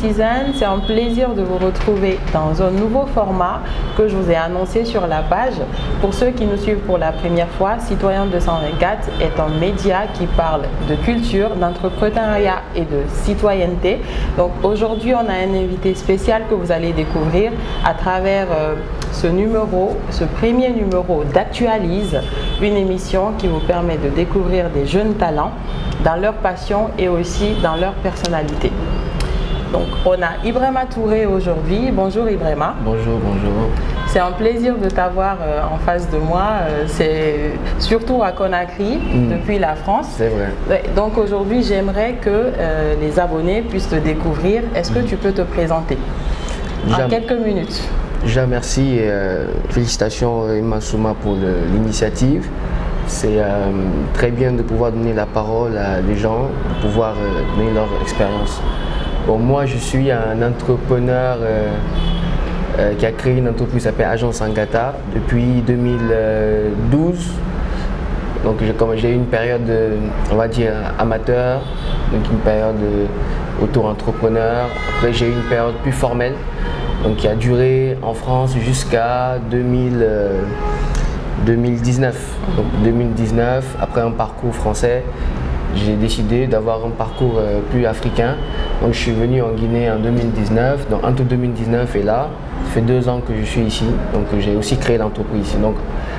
Citizen, c'est un plaisir de vous retrouver dans un nouveau format que je vous ai annoncé sur la page. Pour ceux qui nous suivent pour la première fois, Citoyen 224 est un média qui parle de culture, d'entrepreneuriat et de citoyenneté. Donc aujourd'hui, on a un invité spécial que vous allez découvrir à travers ce premier numéro d'Actualise, une émission qui vous permet de découvrir des jeunes talents dans leur passion et aussi dans leur personnalité. Donc on a Ibrahima Touré aujourd'hui. Bonjour Ibrahima. Bonjour, bonjour. C'est un plaisir de t'avoir en face de moi. C'est surtout à Conakry, depuis la France. C'est vrai. Donc aujourd'hui, j'aimerais que les abonnés puissent te découvrir. Est-ce que tu peux te présenter en quelques minutes? Déjà merci et félicitations Emma Souma pour l'initiative. C'est très bien de pouvoir donner la parole à des gens, de pouvoir donner leur expérience. Bon, moi, je suis un entrepreneur qui a créé une entreprise qui s'appelle Agence Angata depuis 2012. Donc, j'ai eu une période, on va dire, amateur, donc une période auto-entrepreneur. Après, j'ai eu une période plus formelle, donc qui a duré en France jusqu'à 2019. Donc 2019, après un parcours français, j'ai décidé d'avoir un parcours plus africain. Donc je suis venu en Guinée en 2019. Donc entre 2019 et là, ça fait 2 ans que je suis ici. Donc j'ai aussi créé l'entreprise ici. Donc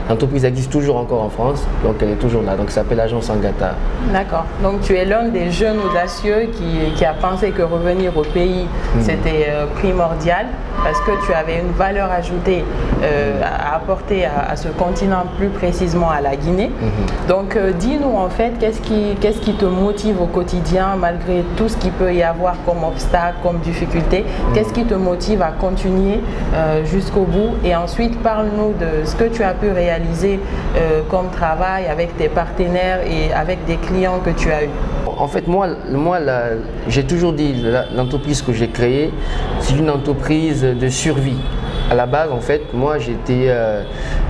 l'entreprise existe toujours encore en France, donc elle est toujours là. Donc ça s'appelle Agence Angata. D'accord. Donc tu es l'un des jeunes audacieux qui a pensé que revenir au pays, c'était primordial parce que tu avais une valeur ajoutée à apporter à ce continent, plus précisément à la Guinée. Donc dis-nous en fait, qu'est-ce qui te motive au quotidien malgré tout ce qu'il peut y avoir comme obstacle, comme difficulté? Qu'est-ce qui te motive à continuer jusqu'au bout? Et ensuite, parle-nous de ce que tu as pu réaliser comme travail avec tes partenaires et avec des clients que tu as eus. En fait, moi j'ai toujours dit, l'entreprise que j'ai créée, c'est une entreprise de survie. À la base, en fait, moi,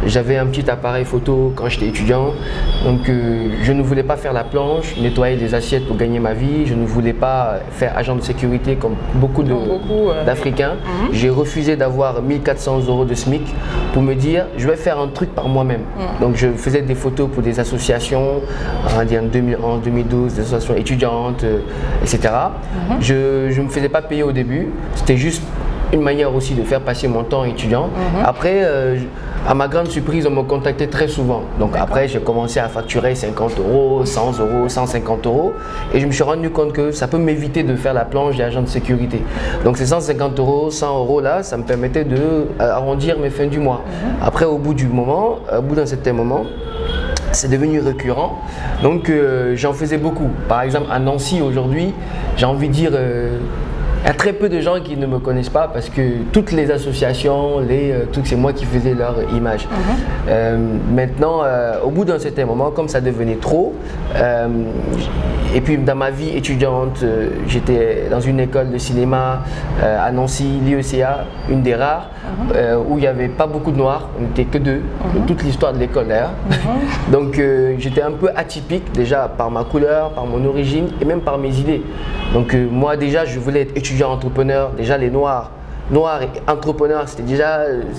j'avais un petit appareil photo quand j'étais étudiant. Donc, je ne voulais pas faire la planche, nettoyer des assiettes pour gagner ma vie. Je ne voulais pas faire agent de sécurité comme beaucoup d'Africains. J'ai refusé d'avoir 1 400 € de SMIC pour me dire, je vais faire un truc par moi-même. Donc, je faisais des photos pour des associations, en 2011, 2012, des associations étudiantes, etc. Je ne me faisais pas payer au début. C'était juste une manière aussi de faire passer mon temps étudiant. Après, à ma grande surprise, on me contactait très souvent. Donc après, j'ai commencé à facturer 50 €, 100 €, 150 € et je me suis rendu compte que ça peut m'éviter de faire la planche des agents de sécurité. Donc ces 150 €, 100 € là, ça me permettait d'arrondir mes fins du mois. Après, au bout d'un certain moment, c'est devenu récurrent, donc j'en faisais beaucoup. Par exemple, à Nancy aujourd'hui, j'ai envie de dire, il y a très peu de gens qui ne me connaissent pas parce que toutes les associations, c'est moi qui faisais leur image. Maintenant, au bout d'un certain moment, comme ça devenait trop, et puis dans ma vie étudiante, j'étais dans une école de cinéma à Nancy, l'IECA, une des rares, où il n'y avait pas beaucoup de noirs, on n'était que 2, de toute l'histoire de l'école d'ailleurs. Donc j'étais un peu atypique déjà par ma couleur, par mon origine et même par mes idées. Donc moi déjà je voulais être étudiant entrepreneur, déjà les noirs et entrepreneurs, c'était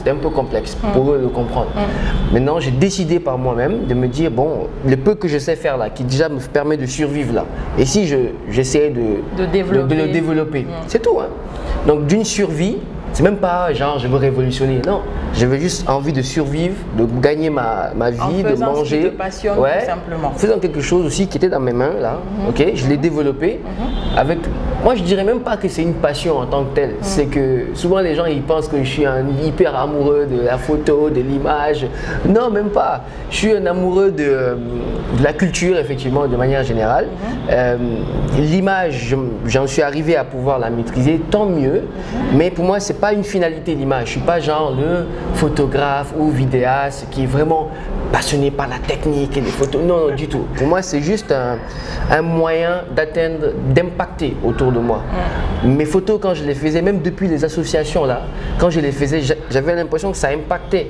un peu complexe pour eux de comprendre. Maintenant, j'ai décidé par moi-même de me dire, bon, le peu que je sais faire là, qui déjà me permet de survivre là, et si j'essayais de le développer, c'est tout. Donc d'une survie, c'est même pas genre je veux révolutionner, non. J'avais juste envie de survivre, de gagner ma vie, de manger. Ce qui te passionne, tout simplement. En faisant quelque chose aussi qui était dans mes mains là, ok, je l'ai développé avec. Moi je dirais même pas que c'est une passion en tant que telle, c'est que souvent les gens ils pensent que je suis un hyper amoureux de la photo, de l'image. Non, même pas. Je suis un amoureux de la culture effectivement de manière générale. L'image, j'en suis arrivé à pouvoir la maîtriser, tant mieux. Mais pour moi c'est pas une finalité l'image. Je suis pas genre le photographe ou vidéaste qui est vraiment passionné par la technique et les photos. Non, non, du tout. Pour moi, c'est juste un moyen d'atteindre, d'impacter autour de moi. Mes photos, quand je les faisais, même depuis les associations là, quand je les faisais, j'avais l'impression que ça impactait.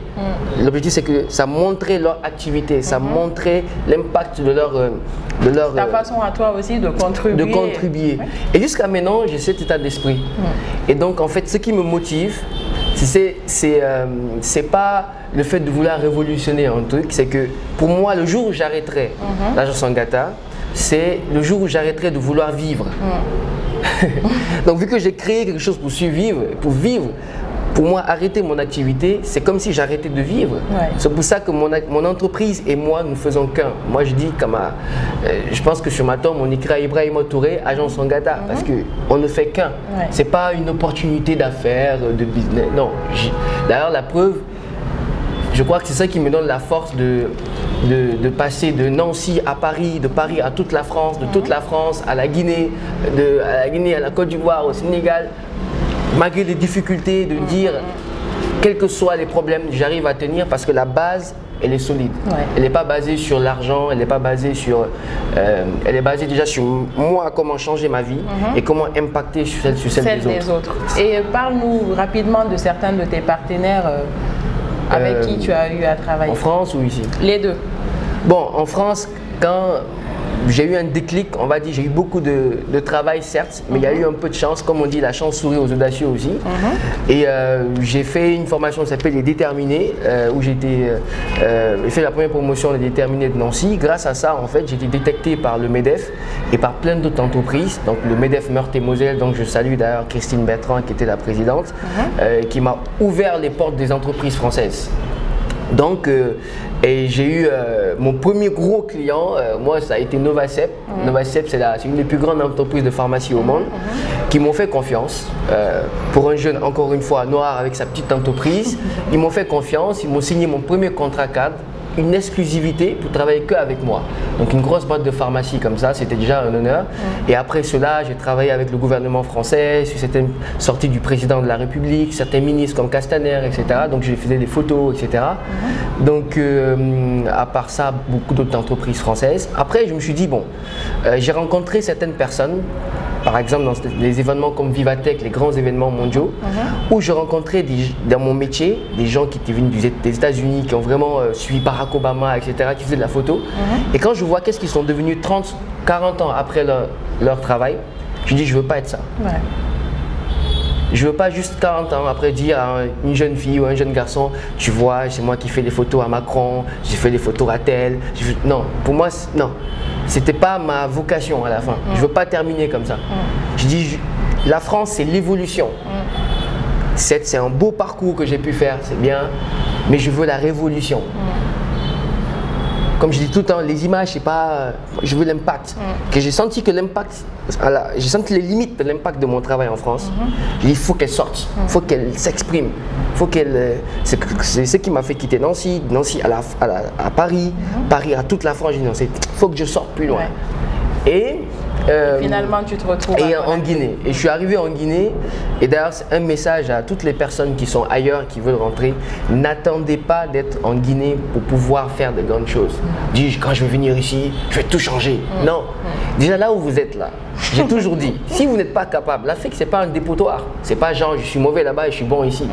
L'objectif, c'est que ça montrait leur activité, ça montrait l'impact de leur ta façon à toi aussi de contribuer. De contribuer. Ouais. Et jusqu'à maintenant, j'ai cet état d'esprit. Et donc, en fait, ce qui me motive, c'est pas le fait de vouloir révolutionner un truc, c'est que pour moi, le jour où j'arrêterai l'agence Sangata, c'est le jour où j'arrêterai de vouloir vivre. Donc, vu que j'ai créé quelque chose pour survivre, pour vivre, pour moi, arrêter mon activité, c'est comme si j'arrêtais de vivre. Ouais. C'est pour ça que mon entreprise et moi, nous ne faisons qu'un. Moi, je dis, je pense que sur ma tombe, on écrit Ibrahima Touré, agence Sangata, parce qu'on ne fait qu'un. Ouais. Ce n'est pas une opportunité d'affaires, de business. Non. D'ailleurs, la preuve, je crois que c'est ça qui me donne la force de passer de Nancy à Paris, de Paris à toute la France, de toute la France à la Guinée, à la Côte d'Ivoire, au Sénégal. Malgré les difficultés, de dire, quels que soient les problèmes, j'arrive à tenir parce que la base, elle est solide. Ouais. Elle n'est pas basée sur l'argent, elle n'est pas basée sur… elle est basée déjà sur moi, comment changer ma vie et comment impacter sur celle des autres. Et parle-nous rapidement de certains de tes partenaires avec qui tu as eu à travailler. En France ou ici? Les deux. Bon, en France, quand… j'ai eu un déclic, on va dire, j'ai eu beaucoup de travail certes, mais il y a eu un peu de chance, comme on dit, la chance sourit aux audacieux aussi. Et j'ai fait une formation qui s'appelle Les Déterminés, où j'ai fait la première promotion des Déterminés de Nancy. Grâce à ça, en fait, j'ai été détecté par le MEDEF et par plein d'autres entreprises. Donc le MEDEF Meurthe-et-Moselle, donc je salue d'ailleurs Christine Bertrand qui était la présidente, qui m'a ouvert les portes des entreprises françaises. Donc, et j'ai eu mon premier gros client, moi ça a été Novacep. Novacep, c'est une des plus grandes entreprises de pharmacie au monde qui m'ont fait confiance. Pour un jeune, encore une fois, noir avec sa petite entreprise, ils m'ont fait confiance, ils m'ont signé mon premier contrat cadre, une exclusivité pour travailler qu'avec moi. Donc une grosse boîte de pharmacie comme ça, c'était déjà un honneur. Et après cela, j'ai travaillé avec le gouvernement français, sur certaines sorties du président de la République, certains ministres comme Castaner, etc. Donc je faisais des photos, etc. Donc à part ça, beaucoup d'autres entreprises françaises. Après, je me suis dit, bon, j'ai rencontré certaines personnes, par exemple dans les événements comme Vivatech, les grands événements mondiaux, où je rencontrais dans mon métier des gens qui étaient venus des États-Unis, qui ont vraiment suivi Barack Obama, etc., qui faisaient de la photo. Et quand je vois qu'est-ce qu'ils sont devenus 30, 40 ans après leur travail, je dis, je veux pas être ça. Ouais. Je veux pas juste 40 ans après dire à une jeune fille ou un jeune garçon, tu vois, c'est moi qui fais les photos à Macron, j'ai fait les photos à tel. Non, pour moi, non. C'était pas ma vocation à la fin. Je veux pas terminer comme ça. Je dis, la France, c'est l'évolution. C'est un beau parcours que j'ai pu faire, c'est bien, mais je veux la révolution. Comme je dis tout le temps, les images, c'est pas… je veux l'impact. Que j'ai senti que l'impact… j'ai senti les limites de l'impact de mon travail en France. Il faut qu'elle sorte, il faut qu'elle s'exprime. C'est ce qui m'a fait quitter Nancy, Nancy à Paris, Paris à toute la France. J'ai dit, il faut que je sorte plus loin. Et finalement, tu te retrouves en Guinée. Et je suis arrivé en Guinée. Et d'ailleurs, c'est un message à toutes les personnes qui sont ailleurs, qui veulent rentrer. N'attendez pas d'être en Guinée pour pouvoir faire de grandes choses. Dis, quand je vais venir ici, je vais tout changer. Non. Déjà là où vous êtes là, j'ai toujours dit, si vous n'êtes pas capable, l'Afrique, c'est pas un dépotoir. C'est pas genre, je suis mauvais là-bas et je suis bon ici.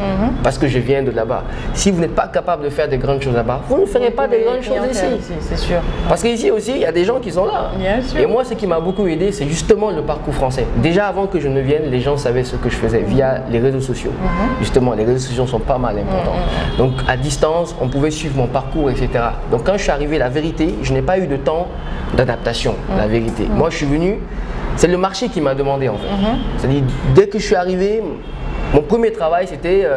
Parce que je viens de là-bas. Si vous n'êtes pas capable de faire de grandes choses là-bas, vous ne ferez pas de grandes choses ici. C'est sûr. Parce qu'ici aussi, il y a des gens qui sont là. Bien sûr. Et moi, ce qui m'a beaucoup aidé, c'est justement le parcours français. Déjà avant que je ne vienne, les gens savaient ce que je faisais via les réseaux sociaux. Justement, les réseaux sociaux sont pas mal importants. Donc à distance, on pouvait suivre mon parcours, etc. Donc quand je suis arrivé, la vérité, je n'ai pas eu de temps d'adaptation, la vérité. Moi, je suis venu, c'est le marché qui m'a demandé en fait. C'est-à-dire, dès que je suis arrivé, mon premier travail, c'était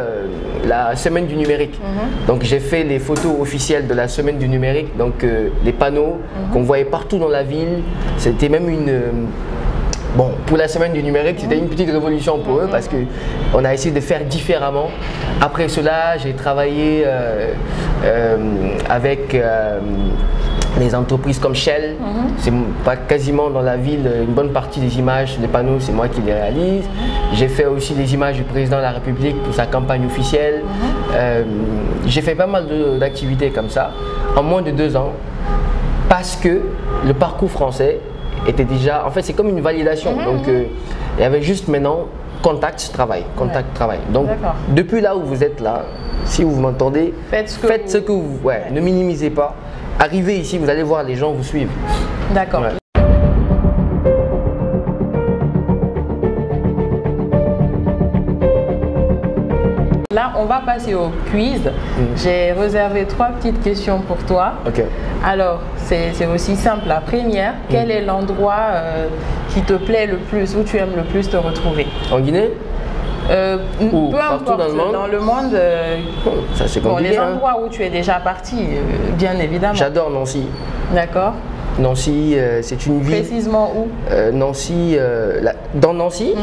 la semaine du numérique. Donc j'ai fait les photos officielles de la semaine du numérique, donc les panneaux qu'on voyait partout dans la ville. C'était même une… bon, pour la semaine du numérique, c'était une petite révolution pour eux parce qu'on a essayé de faire différemment. Après cela, j'ai travaillé avec… les entreprises comme Shell, c'est pas quasiment dans la ville, une bonne partie des images, les panneaux, c'est moi qui les réalise. J'ai fait aussi les images du président de la République pour sa campagne officielle. J'ai fait pas mal d'activités comme ça en moins de 2 ans parce que le parcours français était déjà, en fait c'est comme une validation, donc il y avait juste maintenant contact, travail, contact, travail. Donc depuis là où vous êtes là, si vous m'entendez, faites ce que vous, ne minimisez pas. Arrivez ici, vous allez voir, les gens vous suivent. D'accord. Là, on va passer au quiz. J'ai réservé 3 petites questions pour toi. Ok. Alors, c'est aussi simple. La première, quel est l'endroit qui te plaît le plus, où tu aimes le plus te retrouver? En Guinée? Peu importe, dans le monde, ça c'est compliqué, les endroits où tu es déjà parti, bien évidemment. J'adore Nancy. D'accord. Nancy, c'est une ville. Précisément où? Nancy, dans Nancy,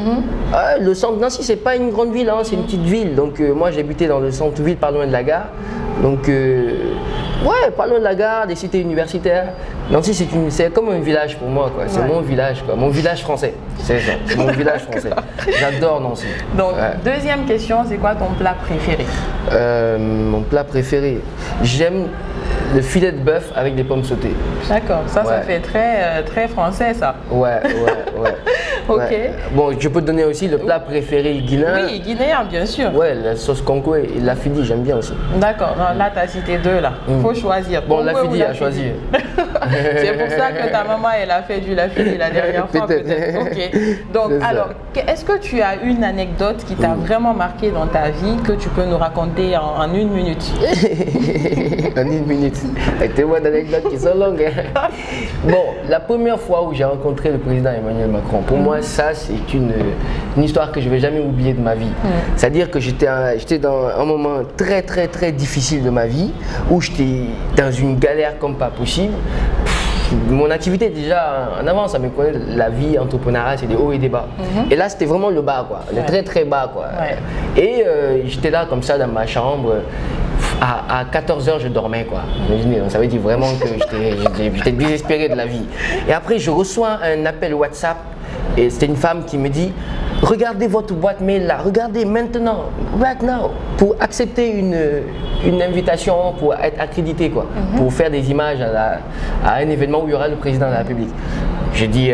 le centre de Nancy, c'est pas une grande ville, hein, c'est une petite ville. Donc moi j'habitais dans le centre-ville, pas loin de la gare. Donc pas loin de la gare, des cités universitaires. Nancy, c'est comme un village pour moi, quoi. C'est mon village, quoi. Mon village français. C'est ça, c'est mon village français. J'adore Nancy. Donc, deuxième question, c'est quoi ton plat préféré? Mon plat préféré, j'aime le filet de bœuf avec des pommes sautées. D'accord, ça fait très français, ça. Ouais. Ok. Bon, je peux te donner aussi le plat préféré guinéen. Oui, guinéen, bien sûr. Ouais, la sauce concoué et la fidi, j'aime bien aussi. D'accord, là tu as cité 2 là. Faut choisir. Bon, la fidi à choisir. C'est pour ça que ta maman, elle a fait du la fidi la dernière fois, peut-être. Ok. Donc, alors, est-ce que tu as une anecdote qui t'a vraiment marqué dans ta vie que tu peux nous raconter en 1 minute? En 1 minute. Témoins d'anecdotes qui sont longues. Bon, la première fois où j'ai rencontré le président Emmanuel Macron, pour moi, ça, c'est une histoire que je ne vais jamais oublier de ma vie. C'est-à-dire que j'étais dans un moment très difficile de ma vie, où j'étais dans une galère comme pas possible. Mon activité déjà en avance, ça me connaît, la vie entrepreneuriale, c'est des hauts et des bas. Et là, c'était vraiment le bas, quoi, le très bas, quoi. Et j'étais là comme ça dans ma chambre. À 14 h, je dormais, quoi. Imaginez, ça veut dire vraiment que j'étais désespéré de la vie. Et après, je reçois un appel WhatsApp et c'était une femme qui me dit: regardez votre boîte mail là, regardez maintenant, right now, pour accepter une invitation, pour être accrédité, quoi, pour faire des images à un événement où il y aura le président de la République. J'ai dit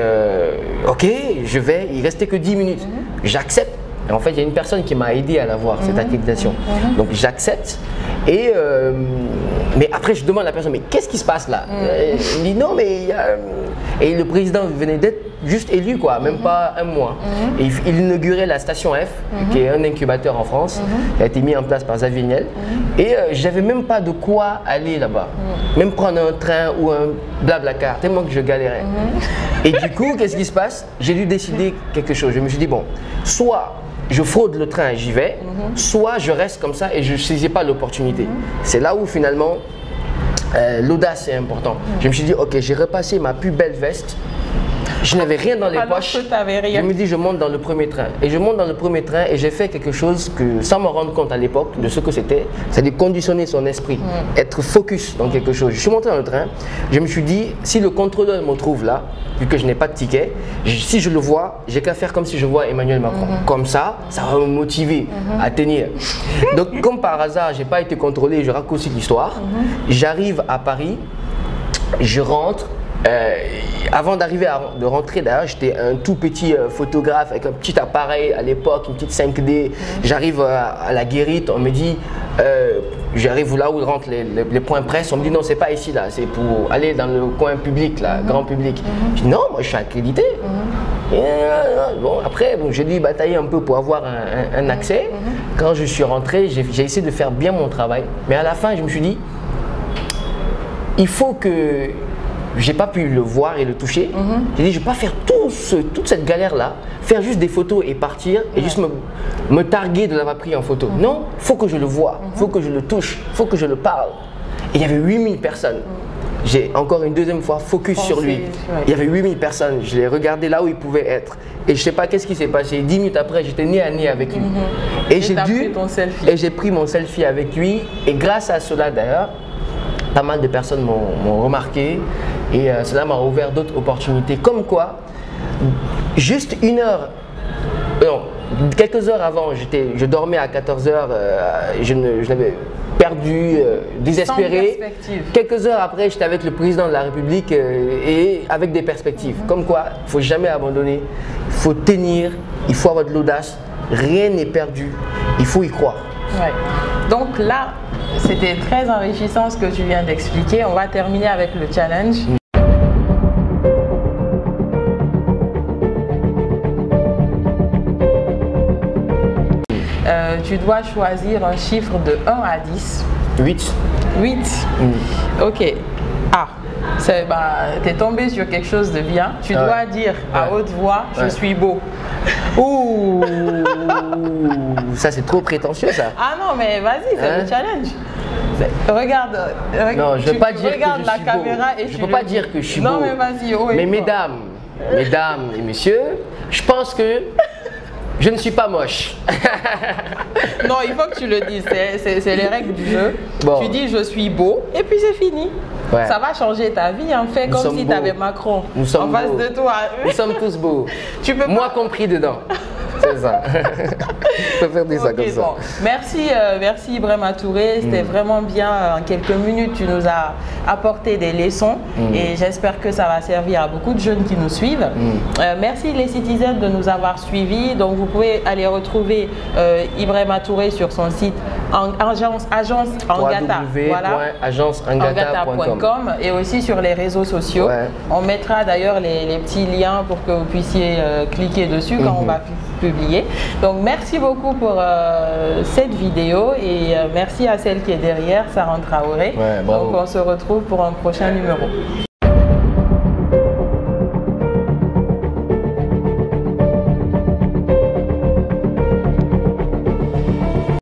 ok, je vais, il restait que 10 minutes. J'accepte. Et en fait, il y a une personne qui m'a aidé à l'avoir, cette accréditation. Donc j'accepte. Mais après, je demande à la personne, mais qu'est-ce qui se passe là? Il me dit non, mais et le président venait d'être juste élu, quoi, même pas un mois. Et il inaugurait la station F, qui est un incubateur en France, qui a été mis en place par Xavier Niel. Et j'avais même pas de quoi aller là-bas, même prendre un train ou un blablacar, tellement que je galérais. Et du coup, qu'est-ce qui se passe? J'ai dû décider quelque chose. Je me suis dit, bon, soit je fraude le train et j'y vais, soit je reste comme ça et je ne saisis pas l'opportunité. C'est là où finalement l'audace est important. Je me suis dit, ok, j'ai repassé ma plus belle veste. Je n'avais rien dans les poches. Je me dis, je monte dans le premier train. Et je monte dans le premier train et j'ai fait quelque chose que, sans me rendre compte à l'époque de ce que c'était, c'est-à-dire conditionner son esprit, être focus dans quelque chose. Je suis monté dans le train, je me suis dit, si le contrôleur me trouve là, vu que je n'ai pas de ticket, si je le vois, j'ai qu'à faire comme si je vois Emmanuel Macron. Comme ça, ça va me motiver à tenir. Donc, comme par hasard, je n'ai pas été contrôlé, je raccourcis l'histoire. J'arrive à Paris, je rentre. Avant de rentrer, d'ailleurs, j'étais un tout petit photographe avec un petit appareil à l'époque, une petite 5D. J'arrive à la Guérite, on me dit, j'arrive là où rentrent les points presse, on me dit non, c'est pas ici là, c'est pour aller dans le coin public, là, grand public. Je dis non, moi je suis accrédité. Bon, après, j'ai dû batailler un peu pour avoir un accès. Quand je suis rentré, j'ai essayé de faire bien mon travail, mais à la fin, je me suis dit, il faut que j'ai pas pu le voir et le toucher. J'ai dit, je vais pas faire toute cette galère-là, faire juste des photos et partir et juste me targuer de l'avoir pris en photo. Non, faut que je le vois, faut que je le touche, faut que je le parle. Et il y avait 8000 personnes. J'ai encore une deuxième fois focus sur lui. Il y avait 8000 personnes, je l'ai regardé là où il pouvait être. Et je sais pas qu'est-ce qui s'est passé. 10 minutes après, j'étais nez à nez avec lui. Et j'ai pris mon selfie avec lui. Et grâce à cela d'ailleurs, pas mal de personnes m'ont remarqué et cela m'a ouvert d'autres opportunités. Comme quoi, juste une heure, non, quelques heures avant, je dormais à 14 h, je n'avais perdu, désespéré. Quelques heures après, j'étais avec le président de la République et avec des perspectives. Comme quoi, il ne faut jamais abandonner, il faut tenir, il faut avoir de l'audace, rien n'est perdu, il faut y croire. Ouais. Donc là, c'était très enrichissant ce que tu viens d'expliquer. On va terminer avec le challenge. Tu dois choisir un chiffre de 1 à 10. 8. 8. Ok. Ah, tu es tombé sur quelque chose de bien. Tu dois dire à haute voix, je suis beau. Ouh, ça c'est trop prétentieux ça. Ah non, mais vas-y, c'est le challenge. Regarde, non, je ne veux pas dire regarde que je suis la caméra beau. Et je ne peux pas dire que je suis beau. Non, mais vas-y. Mais mesdames et messieurs, je pense que je ne suis pas moche. Non, il faut que tu le dises, c'est les règles du jeu. Bon. Tu dis je suis beau et puis c'est fini. Ouais. Ça va changer ta vie, en fait, comme si tu avais Macron en face de toi. Nous sommes tous beaux, tu peux moi compris dedans. C'est ça. Je peux faire des ça comme ça. Bon. Merci Ibrahima Touré. C'était vraiment bien. En quelques minutes, tu nous as apporté des leçons et j'espère que ça va servir à beaucoup de jeunes qui nous suivent. Merci les citizens de nous avoir suivis. Donc vous pouvez aller retrouver Ibrahima Touré sur son site agence Angata. www.agenceangata.com et aussi sur les réseaux sociaux. Ouais. On mettra d'ailleurs les petits liens pour que vous puissiez cliquer dessus quand on va publier. Donc merci beaucoup pour cette vidéo et merci à celle qui est derrière, Sarah Traoré. Ouais, donc on se retrouve pour un prochain numéro.